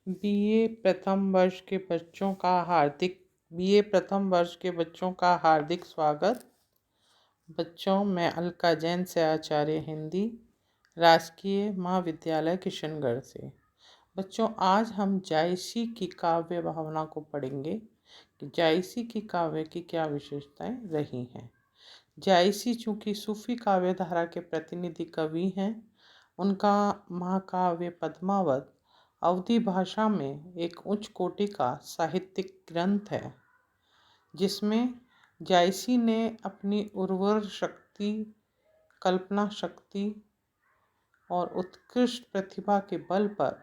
BA प्रथम वर्ष के बच्चों का हार्दिक स्वागत। बच्चों, मैं अलका जैन से आचार्य हिंदी, राजकीय महाविद्यालय किशनगढ़ से। बच्चों, आज हम जायसी की काव्य भावना को पढ़ेंगे कि जायसी की काव्य की क्या विशेषताएं रही हैं। जायसी चूँकि सूफी काव्य धारा के प्रतिनिधि कवि हैं, उनका महाकाव्य पद्मावत अवधी भाषा में एक उच्च कोटि का साहित्यिक ग्रंथ है, जिसमें जायसी ने अपनी उर्वर शक्ति, कल्पना शक्ति और उत्कृष्ट प्रतिभा के बल पर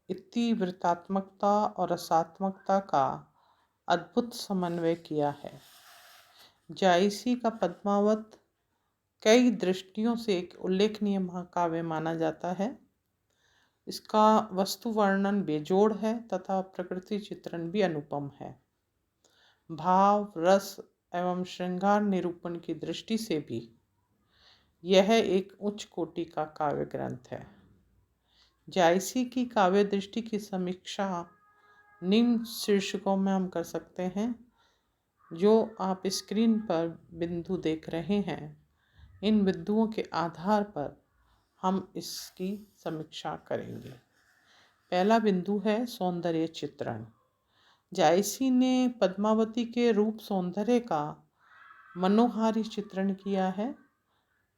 इतिवृत्तात्मकता और रसात्मकता का अद्भुत समन्वय किया है। जायसी का पद्मावत कई दृष्टियों से एक उल्लेखनीय महाकाव्य माना जाता है। इसका वस्तु वर्णन बेजोड़ है तथा प्रकृति चित्रण भी अनुपम है। भाव, रस एवं श्रृंगार निरूपण की दृष्टि से भी यह एक उच्च कोटि का काव्य ग्रंथ है। जायसी की काव्य दृष्टि की समीक्षा निम्न शीर्षकों में हम कर सकते हैं, जो आप स्क्रीन पर बिंदु देख रहे हैं। इन बिंदुओं के आधार पर हम इसकी समीक्षा करेंगे। पहला बिंदु है सौंदर्य चित्रण। जायसी ने पद्मावती के रूप सौंदर्य का मनोहारी चित्रण किया है।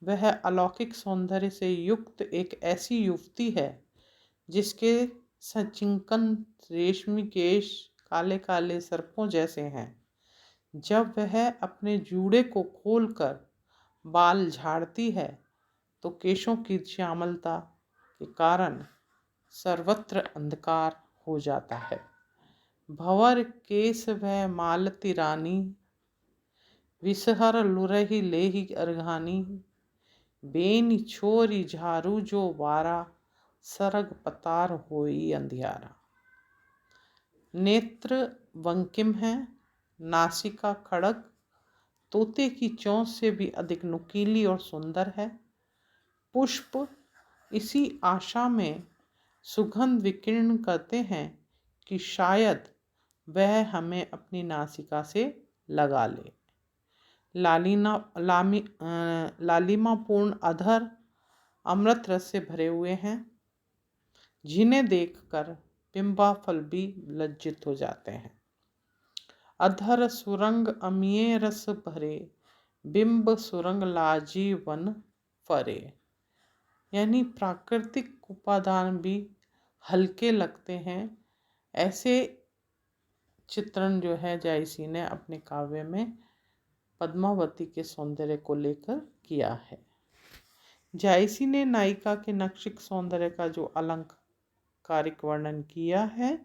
वह अलौकिक सौंदर्य से युक्त एक ऐसी युवती है जिसके सचिंकन रेशमी केश काले काले सर्पों जैसे हैं। जब वह अपने जूड़े को खोलकर बाल झाड़ती है तो केशों की श्यामलता के कारण सर्वत्र अंधकार हो जाता है। भंवर केस वह मालती रानी, विषहर लुरहि लेहि अर्घानी, बेनि छोरी झारू जो वारा, सरग पतार होई अंधियारा। नेत्र वंकिम है, नासिका खड़ग, तोते की चोंच से भी अधिक नुकीली और सुंदर है। पुष्प इसी आशा में सुगंध विकीर्ण करते हैं कि शायद वह हमें अपनी नासिका से लगा ले। लालिमापूर्ण अधर अमृत रस से भरे हुए हैं, जिन्हें देखकर बिंबाफल भी लज्जित हो जाते हैं। अधर सुरंग अमीय रस भरे, बिंब सुरंग लाजीवन फरे। यानी प्राकृतिक उपादान भी हल्के लगते हैं। ऐसे चित्रण जो है जायसी ने अपने काव्य में पद्मावती के सौंदर्य को लेकर किया है। जायसी ने नायिका के नक्षिक सौंदर्य का जो अलंकारिक वर्णन किया है,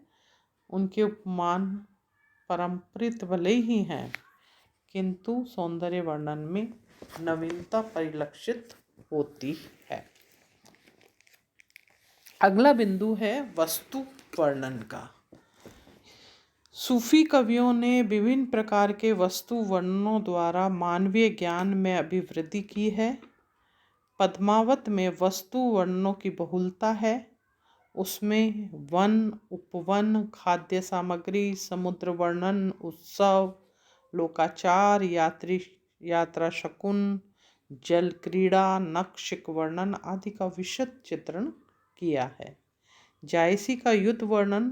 उनके उपमान परंपरित भले ही हैं, किंतु सौंदर्य वर्णन में नवीनता परिलक्षित होती है। अगला बिंदु है वस्तु वर्णन का। सूफी कवियों ने विभिन्न प्रकार के वस्तु वर्णनों द्वारा मानवीय ज्ञान में अभिवृद्धि की है। पद्मावत में वस्तु वर्णनों की बहुलता है। उसमें वन, उपवन, खाद्य सामग्री, समुद्र वर्णन, उत्सव, लोकाचार, यात्रा शकुन, जल क्रीड़ा, नक्षिक वर्णन आदि का विशद चित्रण किया है। जायसी का युद्ध वर्णन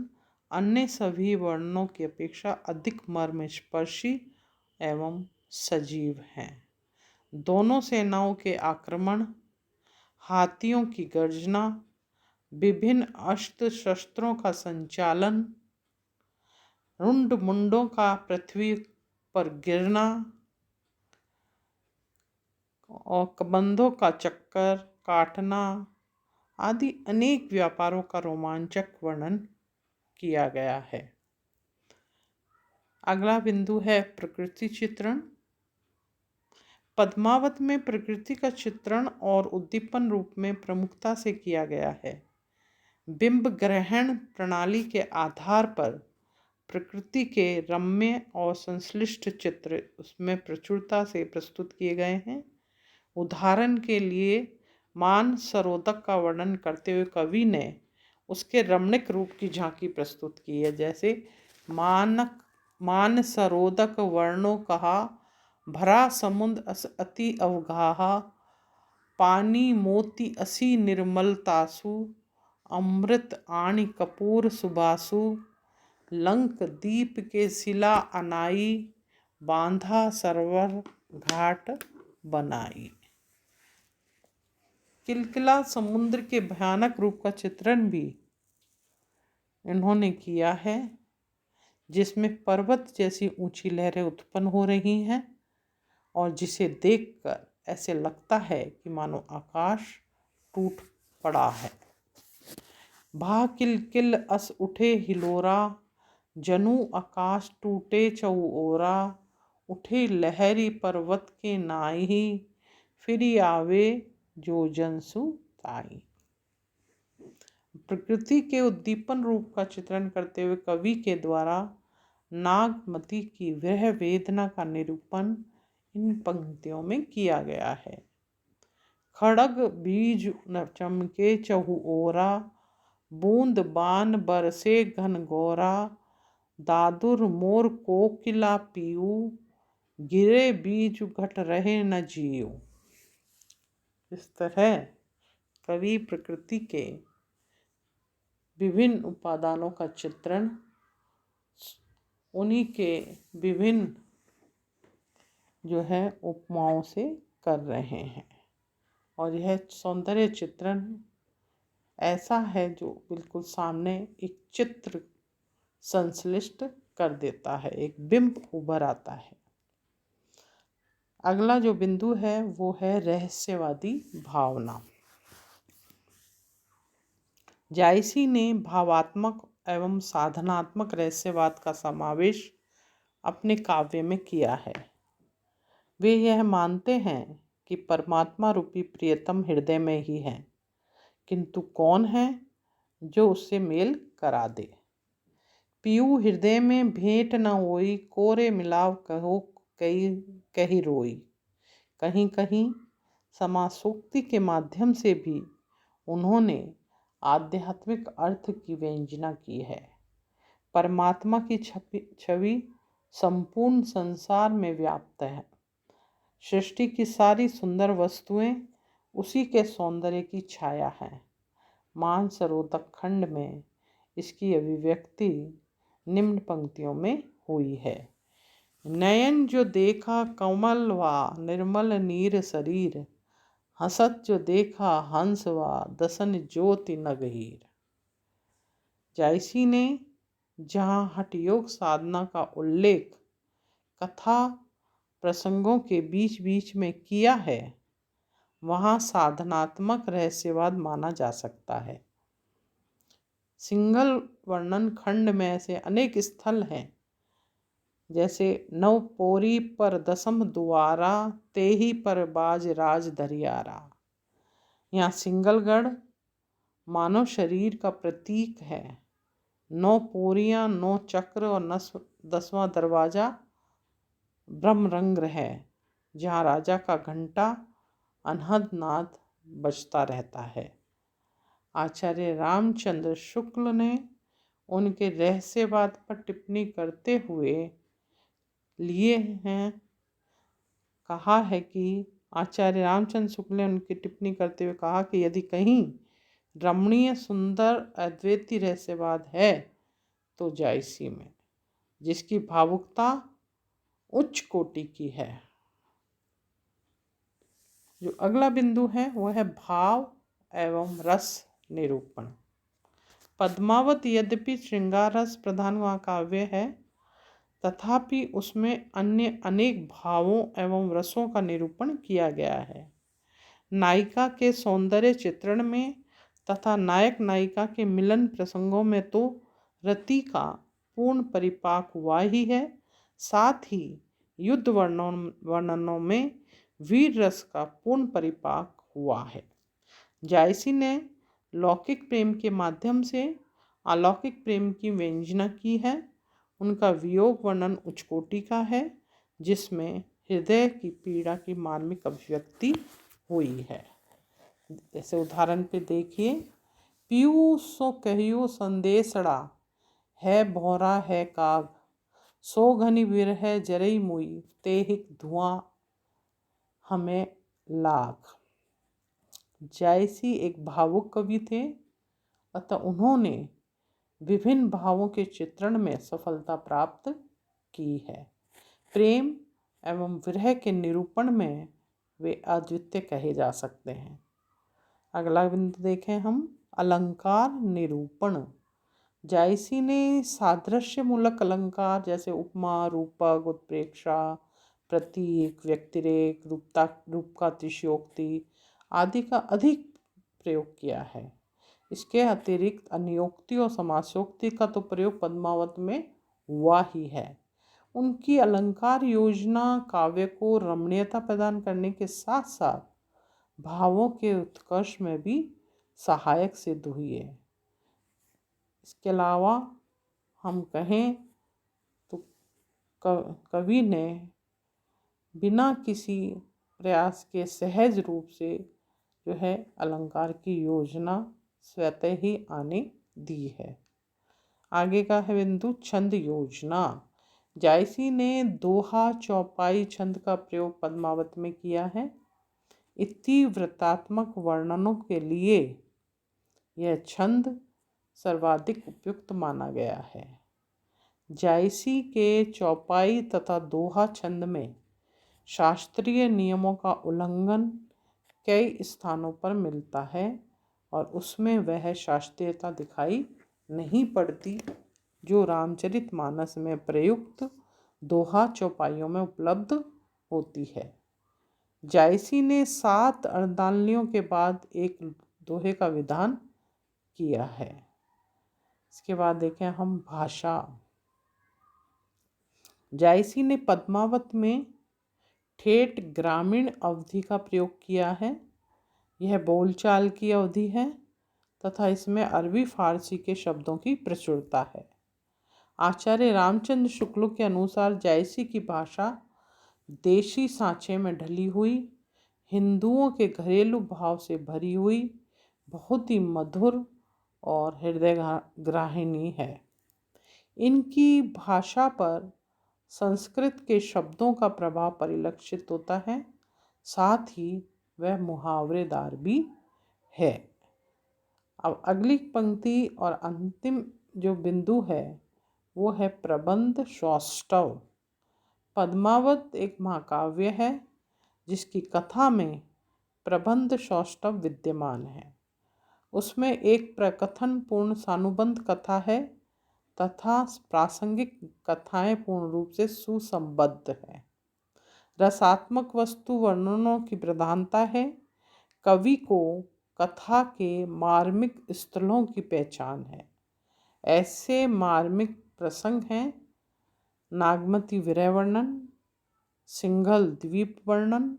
अन्य सभी वर्णनों की अपेक्षा अधिक मर्मस्पर्शी एवं सजीव हैं। दोनों सेनाओं के आक्रमण, हाथियों की गर्जना, विभिन्न अस्त्र शस्त्रों का संचालन, रुंड मुंडों का पृथ्वी पर गिरना और कबंधों का चक्कर काटना आदि अनेक व्यापारों का रोमांचक वर्णन किया गया है। अगला बिंदु है प्रकृति चित्रण। पद्मावत में प्रकृति का चित्रण और उद्दीपन रूप में प्रमुखता से किया गया है। बिंब ग्रहण प्रणाली के आधार पर प्रकृति के रम्य और संश्लिष्ट चित्र उसमें प्रचुरता से प्रस्तुत किए गए हैं। उदाहरण के लिए मानसरोदक का वर्णन करते हुए कवि ने उसके रमणीक रूप की झांकी प्रस्तुत की है। जैसे मान सरोदक वर्णो कहा, भरा समुद्र अस अति अवगाहा, पानी मोती असी निर्मलतासु, अमृत आणी कपूर सुबासु, लंक दीप के शिला अनाई, बांधा सरोवर घाट बनाई। किलकिला समुद्र के भयानक रूप का चित्रण भी इन्होंने किया है, जिसमें पर्वत जैसी ऊंची लहरें उत्पन्न हो रही हैं और जिसे देखकर ऐसे लगता है कि मानो आकाश टूट पड़ा है। भा किलकिल अस उठे हिलोरा, जनु आकाश टूटे चौओरा, उठे लहरी पर्वत के नाई, फिरी आवे जो जनसु ताई। प्रकृति के उद्दीपन रूप का चित्रण करते हुए कवि के द्वारा नागमती की विरह वेदना का निरूपण इन पंक्तियों में किया गया है। खड़ग बीज चमके चहु ओरा, बूंद बान बरसे घन गोरा, दादुर मोर कोकिला पीऊ, गिरे बीज घट रहे न जीव। इस तरह कवि प्रकृति के विभिन्न उपादानों का चित्रण उन्हीं के विभिन्न जो है उपमाओं से कर रहे हैं, और यह सौंदर्य चित्रण ऐसा है जो बिल्कुल सामने एक चित्र संश्लिष्ट कर देता है, एक बिंब उभर आता है। अगला जो बिंदु है वो है रहस्यवादी भावना। जायसी ने भावात्मक एवं साधनात्मक रहस्यवाद का समावेश अपने काव्य में किया है। वे यह मानते हैं कि परमात्मा रूपी प्रियतम हृदय में ही है, किंतु कौन है जो उससे मेल करा दे। पीयू हृदय में भेंट न होई, कोरे मिलाव कहो कही रोई। कहीं कहीं समासोक्ति के माध्यम से भी उन्होंने आध्यात्मिक अर्थ की व्यंजना की है। परमात्मा की छवि संपूर्ण संसार में व्याप्त है। सृष्टि की सारी सुंदर वस्तुएं उसी के सौंदर्य की छाया है। मानसरोदक खंड में इसकी अभिव्यक्ति निम्न पंक्तियों में हुई है। नयन जो देखा कमल वा निर्मल नीर शरीर, हसत जो देखा हंस वा दसन ज्योति नगहीर। जायसी ने जहाँ हठ योग साधना का उल्लेख कथा प्रसंगों के बीच बीच में किया है, वहाँ साधनात्मक रहस्यवाद माना जा सकता है। सिंगल वर्णन खंड में ऐसे अनेक स्थल हैं, जैसे नवपोरी पर दसम द्वारा, तेही पर बाज राज दरियारा। यहाँ सिंगलगढ़ मानव शरीर का प्रतीक है। 9 पोरियाँ, 9 चक्र और 10वां दरवाजा ब्रह्मरंग है, जहाँ राजा का घंटा अनहद नाद बजता रहता है। आचार्य रामचंद्र शुक्ल ने उनके रहस्यवाद पर टिप्पणी करते हुए लिए हैं, कहा है कि आचार्य रामचंद्र शुक्ल ने उनकी टिप्पणी करते हुए कहा कि यदि कहीं रमणीय सुंदर अद्वैती रहस्यवाद है तो जायसी में, जिसकी भावुकता उच्च कोटि की है। जो अगला बिंदु है वह है भाव एवं रस निरूपण। पद्मावत यद्यपि श्रृंगार रस प्रधान महाकाव्य है, तथापि उसमें अन्य अनेक भावों एवं रसों का निरूपण किया गया है। नायिका के सौंदर्य चित्रण में तथा नायक नायिका के मिलन प्रसंगों में तो रति का पूर्ण परिपाक हुआ ही है, साथ ही युद्ध वर्णनों में वीर रस का पूर्ण परिपाक हुआ है। जायसी ने लौकिक प्रेम के माध्यम से अलौकिक प्रेम की व्यंजना की है। उनका वियोग वर्णन उच्च कोटि का है, जिसमें हृदय की पीड़ा की मार्मिक अभिव्यक्ति हुई है। जैसे उदाहरण पे देखिए पीयूष सो कहियो संदेशड़ा, है भौरा है काग, सो घनी विरह जरई मुई, तेहिक धुआं हमें लाग। जायसी एक भावुक कवि थे, अतः उन्होंने विभिन्न भावों के चित्रण में सफलता प्राप्त की है। प्रेम एवं विरह के निरूपण में वे अद्वितीय कहे जा सकते हैं। अगला बिंदु देखें हम, अलंकार निरूपण। जायसी ने सादृश्य मूलक अलंकार जैसे उपमा, रूपक, उत्प्रेक्षा, प्रतीक, व्यक्तिरेक, रूप का अतिशयोक्ति आदि का अधिक प्रयोग किया है। इसके अतिरिक्त अन्योक्ति और समासोक्ति का तो प्रयोग पद्मावत में हुआ ही है। उनकी अलंकार योजना काव्य को रमणीयता प्रदान करने के साथ साथ भावों के उत्कर्ष में भी सहायक सिद्ध हुई है। इसके अलावा हम कहें तो कवि ने बिना किसी प्रयास के सहज रूप से जो है अलंकार की योजना स्वतः ही आने दी है। आगे का है बिंदु, छंद योजना। जायसी ने दोहा, चौपाई छंद का प्रयोग पद्मावत में किया है। इतिवृत्तात्मक वर्णनों के लिए यह छंद सर्वाधिक उपयुक्त माना गया है। जायसी के चौपाई तथा दोहा छंद में शास्त्रीय नियमों का उल्लंघन कई स्थानों पर मिलता है और उसमें वह शास्त्रीयता दिखाई नहीं पड़ती जो रामचरितमानस में प्रयुक्त दोहा चौपाइयों में उपलब्ध होती है। जायसी ने 7 अर्धांगिनियों के बाद एक दोहे का विधान किया है। इसके बाद देखें हम भाषा। जायसी ने पद्मावत में ठेठ ग्रामीण अवधि का प्रयोग किया है। यह बोलचाल की अवधि है तथा इसमें अरबी फारसी के शब्दों की प्रचुरता है। आचार्य रामचंद्र शुक्ल के अनुसार जायसी की भाषा देशी सांचे में ढली हुई, हिंदुओं के घरेलू भाव से भरी हुई, बहुत ही मधुर और हृदयग्राहिणी है। इनकी भाषा पर संस्कृत के शब्दों का प्रभाव परिलक्षित होता है, साथ ही वह मुहावरेदार भी है। अब अगली पंक्ति और अंतिम जो बिंदु है वो है प्रबंध सौष्ठव। पद्मावत एक महाकाव्य है जिसकी कथा में प्रबंध सौष्ठव विद्यमान है। उसमें एक प्रकथन पूर्ण सानुबंध कथा है तथा प्रासंगिक कथाएं पूर्ण रूप से सुसंबद्ध है। रसात्मक वस्तु वर्णनों की प्रधानता है। कवि को कथा के मार्मिक स्थलों की पहचान है। ऐसे मार्मिक प्रसंग हैं नागमती विरह वर्णन, सिंघल द्वीप वर्णन,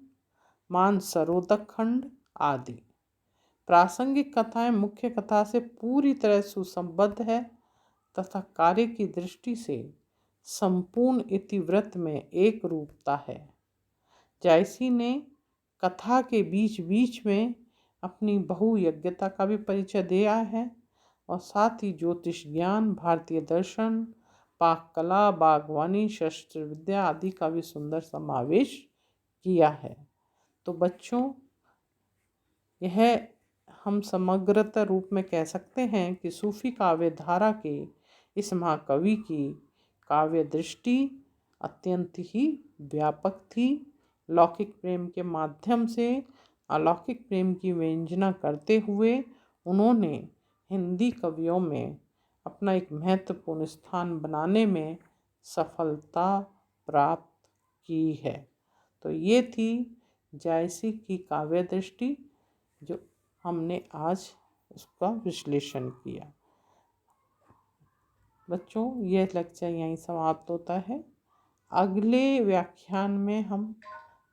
मानसरोदक खंड आदि। प्रासंगिक कथाएं मुख्य कथा से पूरी तरह सुसंबद्ध है तथा कार्य की दृष्टि से संपूर्ण इतिवृत्त में एक रूपता है। जायसी ने कथा के बीच बीच में अपनी बहुयज्ञता का भी परिचय दिया है और साथ ही ज्योतिष ज्ञान, भारतीय दर्शन, पाक कला, बागवानी, शस्त्र विद्या आदि का भी सुंदर समावेश किया है। तो बच्चों, यह हम समग्रता रूप में कह सकते हैं कि सूफी काव्य धारा के इस महाकवि की काव्य दृष्टि अत्यंत ही व्यापक थी। लौकिक प्रेम के माध्यम से अलौकिक प्रेम की व्यंजना करते हुए उन्होंने हिंदी कवियों में अपना एक महत्वपूर्ण स्थान बनाने में सफलता प्राप्त की है। तो ये थी जायसी की काव्य दृष्टि जो हमने आज उसका विश्लेषण किया। बच्चों, यह लेक्चर यहीं समाप्त होता है। अगले व्याख्यान में हम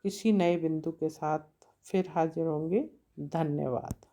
किसी नए बिंदु के साथ फिर हाजिर होंगे। धन्यवाद।